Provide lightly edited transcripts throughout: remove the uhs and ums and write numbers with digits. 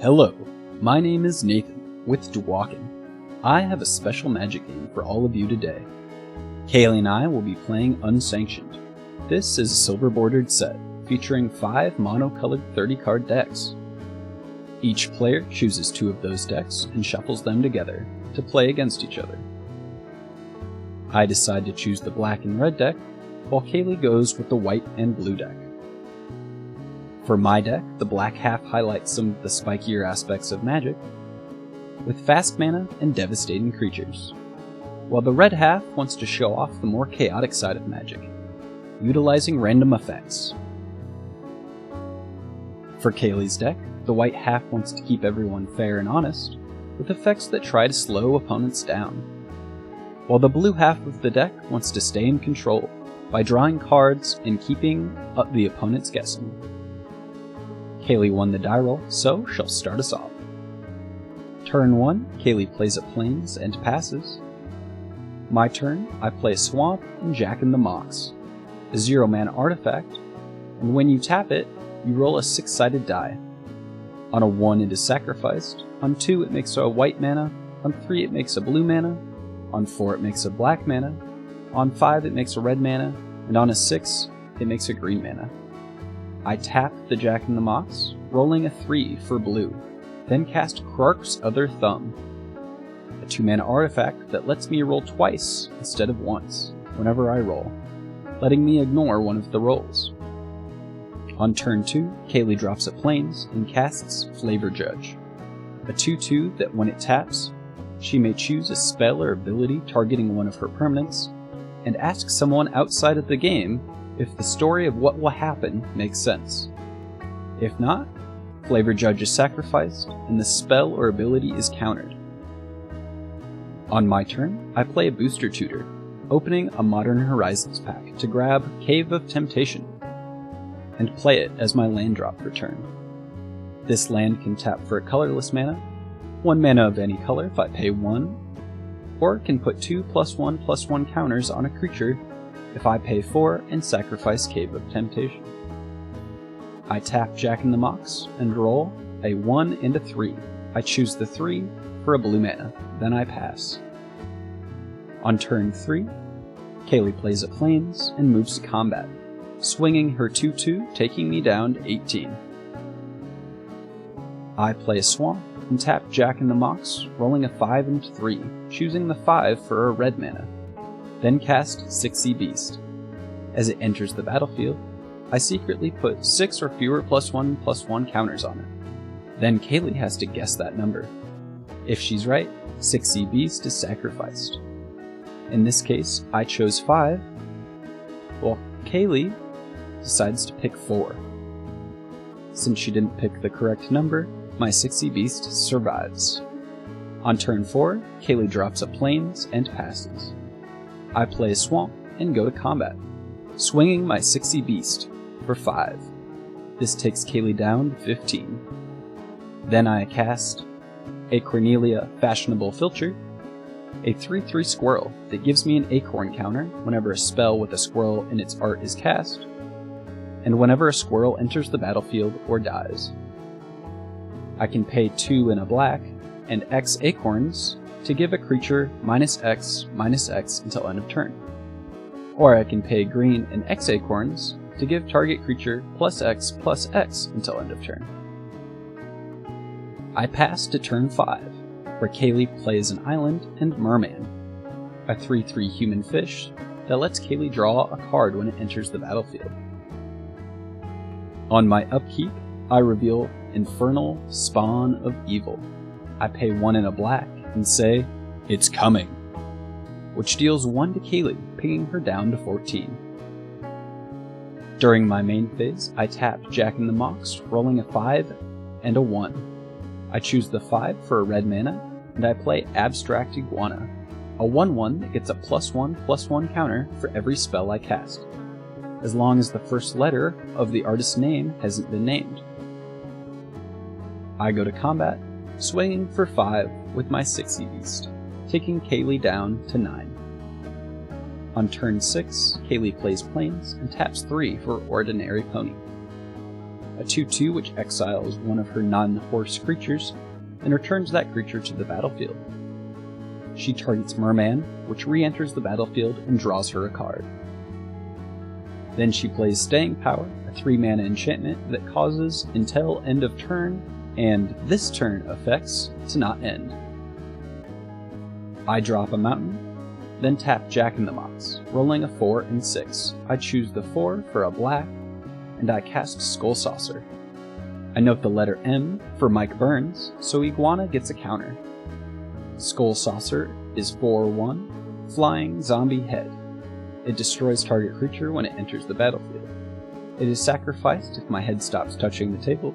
Hello, my name is Nathan with Dwakin. I have a special Magic game for all of you today. Kaylee and I will be playing Unsanctioned. This is a silver-bordered set featuring 5 mono-colored 30-card decks. Each player chooses 2 of those decks and shuffles them together to play against each other. I decide to choose the black and red deck, while Kaylee goes with the white and blue deck. For my deck, the black half highlights some of the spikier aspects of Magic, with fast mana and devastating creatures, while the red half wants to show off the more chaotic side of Magic, utilizing random effects. For Kaylee's deck, the white half wants to keep everyone fair and honest, with effects that try to slow opponents down, while the blue half of the deck wants to stay in control by drawing cards and keeping the opponents guessing. Kaylee won the die roll, so she'll start us off. Turn 1, Kaylee plays a Plains and passes. My turn, I play a Swamp and Jack in the Mox, a 0-mana artifact, and when you tap it, you roll a 6-sided die. On a 1 it is sacrificed, on 2 it makes a white mana, on 3 it makes a blue mana, on 4 it makes a black mana, on 5 it makes a red mana, and on a 6 it makes a green mana. I tap the Jack in the Mox, rolling a 3 for blue, then cast Krark's Other Thumb, a 2-mana artifact that lets me roll twice instead of once whenever I roll, letting me ignore one of the rolls. On turn 2, Kaylee drops a Plains and casts Flavor Judge, a 2/2 that when it taps, she may choose a spell or ability targeting one of her permanents, and ask someone outside of the game if the story of what will happen makes sense. If not, Flavor Judge is sacrificed, and the spell or ability is countered. On my turn, I play a Booster Tutor, opening a Modern Horizons pack to grab Cave of Temptation, and play it as my land drop for turn. This land can tap for a colorless mana, 1 mana of any color if I pay 1, or can put 2+1/+1 counters on a creature if I pay 4 and sacrifice Cave of Temptation. I tap Jack in the Mox and roll a 1 and a 3. I choose the 3 for a blue mana, then I pass. On turn 3, Kaylee plays a Plains and moves to combat, swinging her 2/2, taking me down to 18. I play a Swamp and tap Jack in the Mox, rolling a 5 and 3, choosing the 5 for a red mana, then cast Sixy Beast. As it enters the battlefield, I secretly put 6 or fewer +1/+1 counters on it. Then Kaylee has to guess that number. If she's right, Sixy Beast is sacrificed. In this case, I chose 5, while Kaylee decides to pick 4. Since she didn't pick the correct number, my Sixy Beast survives. On turn 4, Kaylee drops a Plains and passes. I play a Swamp and go to combat, swinging my Sixy Beast for 5. This takes Kaylee down to 15. Then I cast a Cornelia Fashionable Filcher, a 3/3 squirrel that gives me an acorn counter whenever a spell with a squirrel in its art is cast, and whenever a squirrel enters the battlefield or dies. I can pay 2 and a black and X acorns to give a creature -X/-X until end of turn. Or I can pay green and X acorns to give target creature +X/+X until end of turn. I pass to turn 5, where Kaylee plays an island and Merman, a 3/3 human fish that lets Kaylee draw a card when it enters the battlefield. On my upkeep, I reveal Infernal Spawn of Evil. I pay 1 and a black and say, "It's coming," which deals 1 to Kaylee, pinging her down to 14. During my main phase, I tap Jack in the Mox, rolling a 5 and a 1. I choose the 5 for a red mana, and I play Abstract Iguana, a 1/1 that gets a +1/+1 counter for every spell I cast, as long as the first letter of the artist's name hasn't been named. I go to combat, swinging for 5 with my Sixy Beast, taking Kaylee down to 9. On turn 6, Kaylee plays Plains and taps 3 for Ordinary Pony. a 2/2 which exiles one of her non-horse creatures and returns that creature to the battlefield. She targets Merman, which re-enters the battlefield and draws her a card. Then she plays Staying Power, a 3-mana enchantment that causes until end of turn and this turn effects to not end. I drop a mountain, then tap Jack in the Box, rolling a 4 and 6. I choose the 4 for a black, and I cast Skull Saucer. I note the letter M for Mike Burns, so Iguana gets a counter. Skull Saucer is 4/1, flying zombie head. It destroys target creature when it enters the battlefield. It is sacrificed if my head stops touching the table.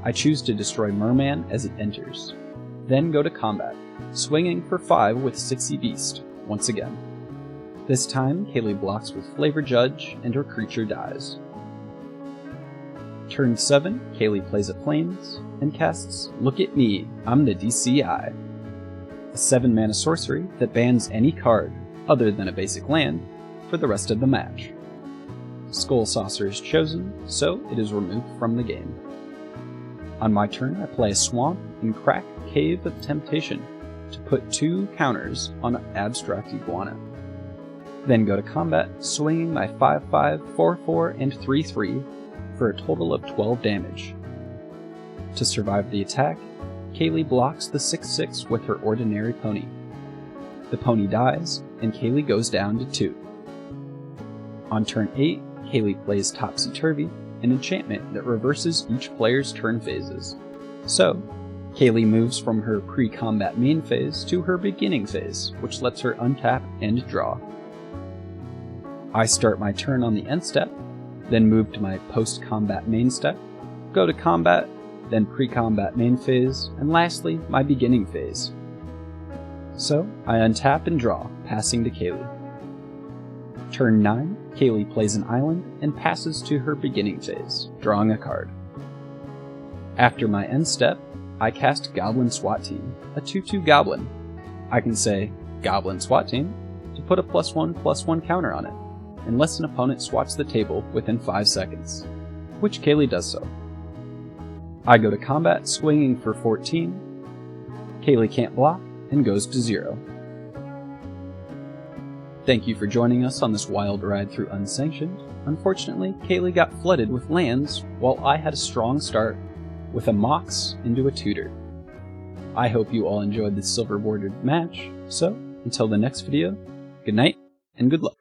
I choose to destroy Merman as it enters. Then go to combat, swinging for 5 with 6e Beast, once again. This time, Kaylee blocks with Flavor Judge and her creature dies. Turn 7, Kaylee plays a Flames and casts Look at Me, I'm the DCI. A 7-mana sorcery that bans any card, other than a basic land, for the rest of the match. Skull Saucer is chosen, so it is removed from the game. On my turn, I play a Swamp and crack Cave of Temptation to put 2 counters on Abstract Iguana. Then go to combat, swinging my 5/5, 4/4, and 3/3 for a total of 12 damage. To survive the attack, Kaylee blocks the 6/6 with her ordinary pony. The pony dies, and Kaylee goes down to 2. On turn 8, Kaylee plays Topsy Turvy, an enchantment that reverses each player's turn phases. So, Kaylee moves from her pre-combat main phase to her beginning phase, which lets her untap and draw. I start my turn on the end step, then move to my post-combat main step, go to combat, then pre-combat main phase, and lastly, my beginning phase. So, I untap and draw, passing to Kaylee. Turn 9, Kaylee plays an island and passes to her beginning phase, drawing a card. After my end step, I cast Goblin SWAT Team, a 2/2 goblin. I can say, Goblin SWAT Team, to put a +1/+1 counter on it, unless an opponent swats the table within 5 seconds, which Kaylee does so. I go to combat, swinging for 14. Kaylee can't block, and goes to 0. Thank you for joining us on this wild ride through Unsanctioned. Unfortunately, Kaylee got flooded with lands, while I had a strong start with a Mox into a Tutor. I hope you all enjoyed this silver-bordered match, so until the next video, good night and good luck.